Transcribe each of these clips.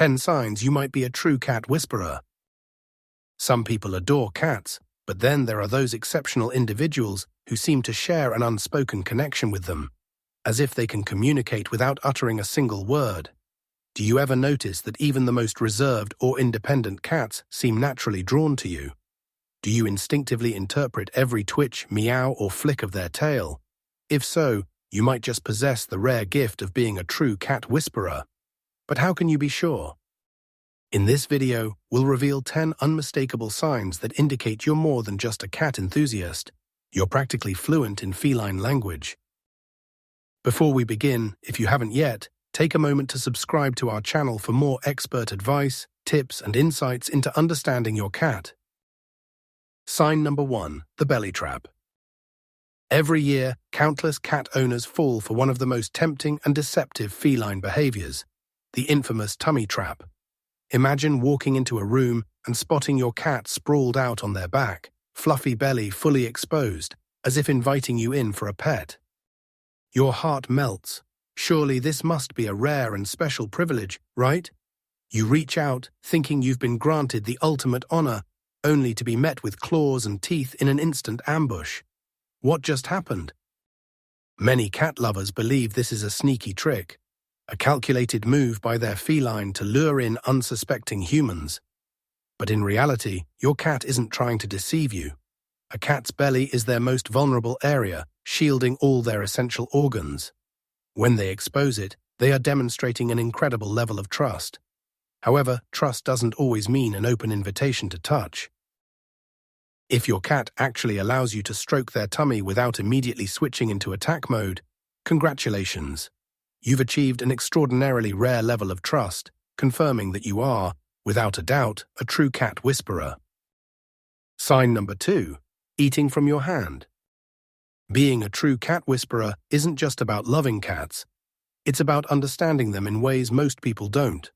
10 signs you might be a true cat whisperer. Some people adore cats, but then there are those exceptional individuals who seem to share an unspoken connection with them, as if they can communicate without uttering a single word. Do you ever notice that even the most reserved or independent cats seem naturally drawn to you? Do you instinctively interpret every twitch, meow, or flick of their tail? If so, you might just possess the rare gift of being a true cat whisperer. But how can you be sure? In this video, we'll reveal 10 unmistakable signs that indicate you're more than just a cat enthusiast. You're practically fluent in feline language. Before we begin, if you haven't yet, take a moment to subscribe to our channel for more expert advice, tips, and insights into understanding your cat. Sign number 1, the belly trap. Every year, countless cat owners fall for one of the most tempting and deceptive feline behaviors, the infamous tummy trap. Imagine walking into a room and spotting your cat sprawled out on their back, fluffy belly fully exposed, as if inviting you in for a pet. Your heart melts. Surely this must be a rare and special privilege, right? You reach out, thinking you've been granted the ultimate honor, only to be met with claws and teeth in an instant ambush. What just happened? Many cat lovers believe this is a sneaky trick, a calculated move by their feline to lure in unsuspecting humans. But in reality, your cat isn't trying to deceive you. A cat's belly is their most vulnerable area, shielding all their essential organs. When they expose it, they are demonstrating an incredible level of trust. However, trust doesn't always mean an open invitation to touch. If your cat actually allows you to stroke their tummy without immediately switching into attack mode, congratulations. You've achieved an extraordinarily rare level of trust, confirming that you are, without a doubt, a true cat whisperer. Sign number 2, eating from your hand. Being a true cat whisperer isn't just about loving cats. It's about understanding them in ways most people don't.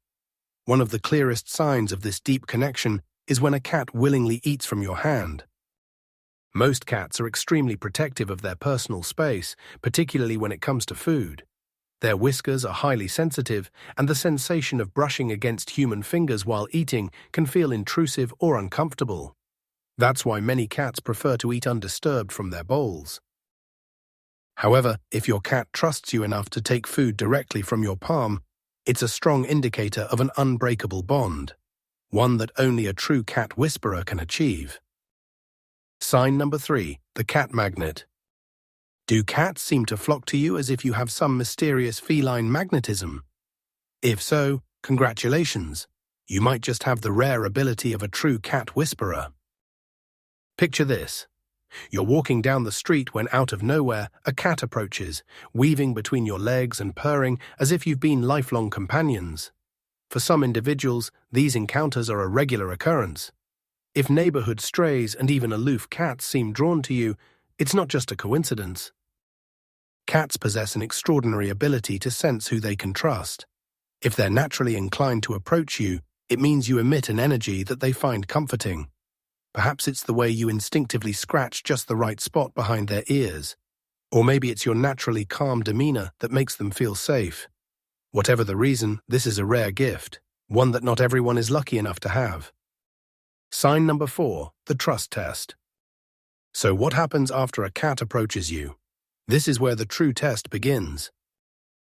One of the clearest signs of this deep connection is when a cat willingly eats from your hand. Most cats are extremely protective of their personal space, particularly when it comes to food. Their whiskers are highly sensitive, and the sensation of brushing against human fingers while eating can feel intrusive or uncomfortable. That's why many cats prefer to eat undisturbed from their bowls. However, if your cat trusts you enough to take food directly from your palm, it's a strong indicator of an unbreakable bond, one that only a true cat whisperer can achieve. Sign number 3, the cat magnet. Do cats seem to flock to you as if you have some mysterious feline magnetism? If so, congratulations. You might just have the rare ability of a true cat whisperer. Picture this. You're walking down the street when out of nowhere, a cat approaches, weaving between your legs and purring as if you've been lifelong companions. For some individuals, these encounters are a regular occurrence. If neighborhood strays and even aloof cats seem drawn to you, it's not just a coincidence. Cats possess an extraordinary ability to sense who they can trust. If they're naturally inclined to approach you, it means you emit an energy that they find comforting. Perhaps it's the way you instinctively scratch just the right spot behind their ears. Or maybe it's your naturally calm demeanor that makes them feel safe. Whatever the reason, this is a rare gift, one that not everyone is lucky enough to have. Sign number 4, the trust test. So what happens after a cat approaches you? This is where the true test begins.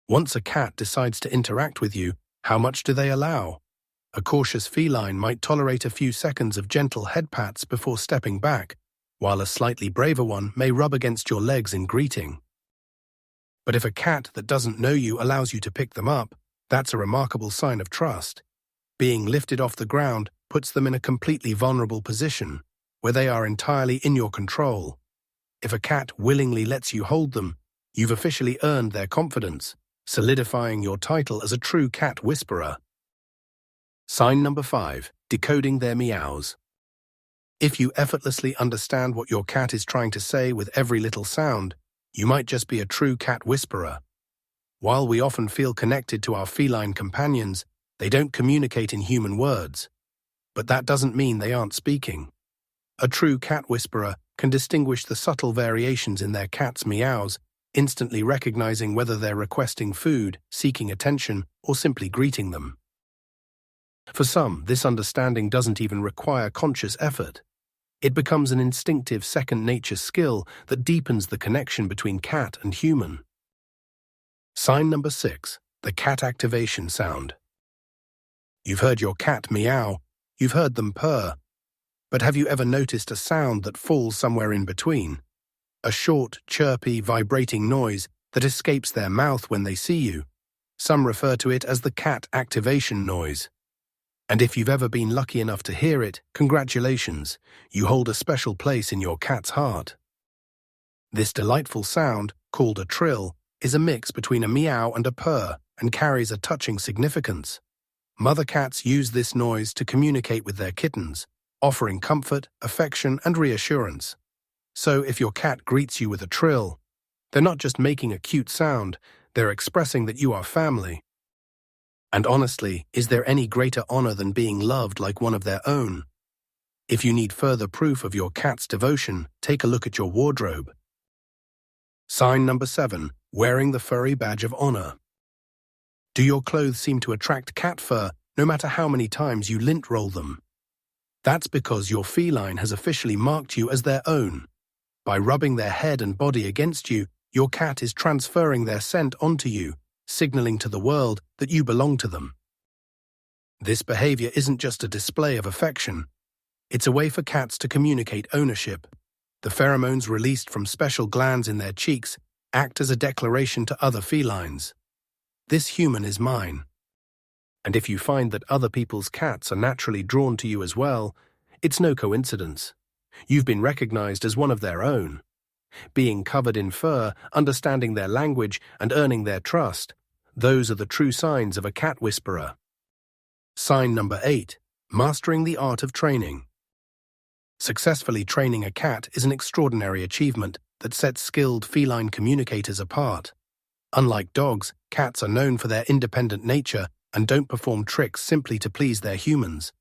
Once a cat decides to interact with you, how much do they allow? A cautious feline might tolerate a few seconds of gentle head pats before stepping back, while a slightly braver one may rub against your legs in greeting. But if a cat that doesn't know you allows you to pick them up, that's a remarkable sign of trust. Being lifted off the ground puts them in a completely vulnerable position, where they are entirely in your control. If a cat willingly lets you hold them, you've officially earned their confidence, solidifying your title as a true cat whisperer. Sign number 5, decoding their meows. If you effortlessly understand what your cat is trying to say with every little sound, you might just be a true cat whisperer. While we often feel connected to our feline companions, they don't communicate in human words. But that doesn't mean they aren't speaking. A true cat whisperer can distinguish the subtle variations in their cat's meows, instantly recognizing whether they're requesting food, seeking attention, or simply greeting them. For some, this understanding doesn't even require conscious effort. It becomes an instinctive second-nature skill that deepens the connection between cat and human. Sign number 6, the cat activation sound. You've heard your cat meow, you've heard them purr, but have you ever noticed a sound that falls somewhere in between? A short, chirpy, vibrating noise that escapes their mouth when they see you. Some refer to it as the cat activation noise. And if you've ever been lucky enough to hear it, congratulations, you hold a special place in your cat's heart. This delightful sound, called a trill, is a mix between a meow and a purr and carries a touching significance. Mother cats use this noise to communicate with their kittens, offering comfort, affection, and reassurance. So if your cat greets you with a trill, they're not just making a cute sound, they're expressing that you are family. And honestly, is there any greater honor than being loved like one of their own? If you need further proof of your cat's devotion, take a look at your wardrobe. Sign number 7, wearing the furry badge of honor. Do your clothes seem to attract cat fur no matter how many times you lint roll them? That's because your feline has officially marked you as their own. By rubbing their head and body against you, your cat is transferring their scent onto you, signaling to the world that you belong to them. This behavior isn't just a display of affection. It's a way for cats to communicate ownership. The pheromones released from special glands in their cheeks act as a declaration to other felines. This human is mine. And if you find that other people's cats are naturally drawn to you as well, it's no coincidence. You've been recognized as one of their own. Being covered in fur, understanding their language, and earning their trust, those are the true signs of a cat whisperer. Sign number 8, mastering the art of training. Successfully training a cat is an extraordinary achievement that sets skilled feline communicators apart. Unlike dogs, cats are known for their independent nature and don't perform tricks simply to please their humans.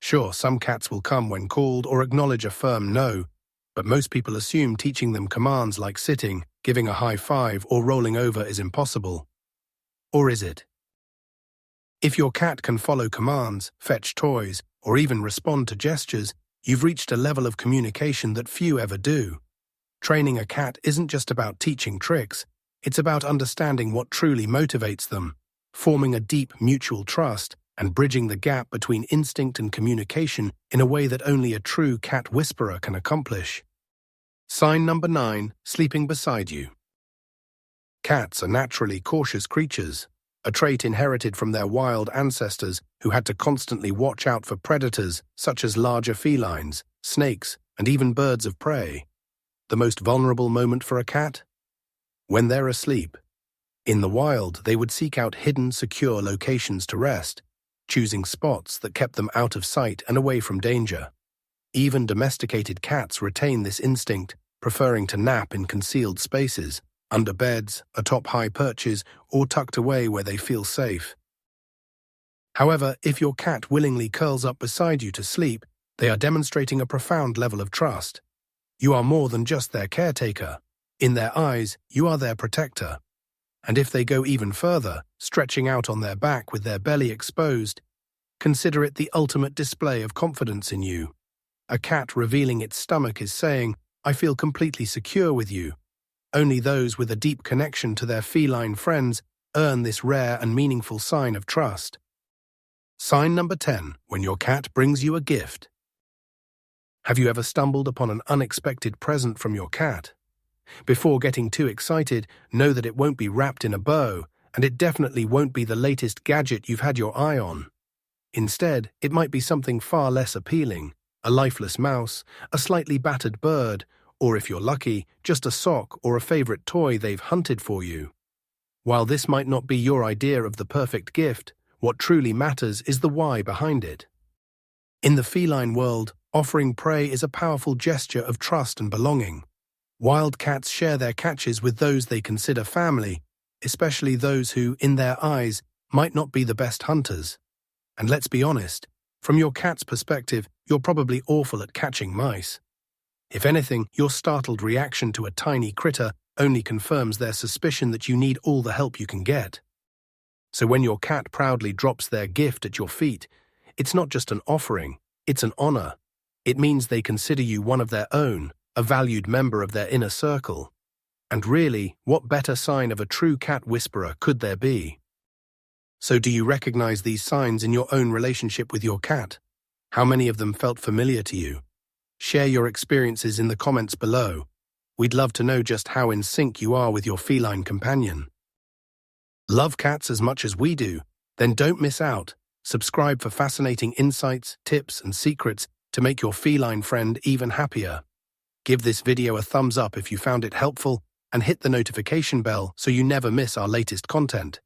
Sure, some cats will come when called or acknowledge a firm no, but most people assume teaching them commands like sitting, giving a high five, or rolling over is impossible. Or is it? If your cat can follow commands, fetch toys, or even respond to gestures, you've reached a level of communication that few ever do. Training a cat isn't just about teaching tricks, it's about understanding what truly motivates them, forming a deep mutual trust, and bridging the gap between instinct and communication in a way that only a true cat whisperer can accomplish. Sign number 9, sleeping beside you. Cats are naturally cautious creatures, a trait inherited from their wild ancestors who had to constantly watch out for predators such as larger felines, snakes, and even birds of prey. The most vulnerable moment for a cat? When they're asleep. In the wild, they would seek out hidden, secure locations to rest, choosing spots that kept them out of sight and away from danger. Even domesticated cats retain this instinct, preferring to nap in concealed spaces, under beds, atop high perches, or tucked away where they feel safe. However, if your cat willingly curls up beside you to sleep, they are demonstrating a profound level of trust. You are more than just their caretaker. In their eyes, you are their protector. And if they go even further, stretching out on their back with their belly exposed, consider it the ultimate display of confidence in you. A cat revealing its stomach is saying, "I feel completely secure with you." Only those with a deep connection to their feline friends earn this rare and meaningful sign of trust. Sign number 10, when your cat brings you a gift. Have you ever stumbled upon an unexpected present from your cat? Before getting too excited, know that it won't be wrapped in a bow, and it definitely won't be the latest gadget you've had your eye on. Instead, it might be something far less appealing, a lifeless mouse, a slightly battered bird, or if you're lucky, just a sock or a favorite toy they've hunted for you. While this might not be your idea of the perfect gift, what truly matters is the why behind it. In the feline world, offering prey is a powerful gesture of trust and belonging. Wild cats share their catches with those they consider family, especially those who, in their eyes, might not be the best hunters. And let's be honest, from your cat's perspective, you're probably awful at catching mice. If anything, your startled reaction to a tiny critter only confirms their suspicion that you need all the help you can get. So when your cat proudly drops their gift at your feet, it's not just an offering, it's an honor. It means they consider you one of their own, a valued member of their inner circle. And really, what better sign of a true cat whisperer could there be? So do you recognize these signs in your own relationship with your cat? How many of them felt familiar to you? Share your experiences in the comments below. We'd love to know just how in sync you are with your feline companion. Love cats as much as we do? Then don't miss out. Subscribe for fascinating insights, tips, and secrets to make your feline friend even happier. Give this video a thumbs up if you found it helpful, and hit the notification bell so you never miss our latest content.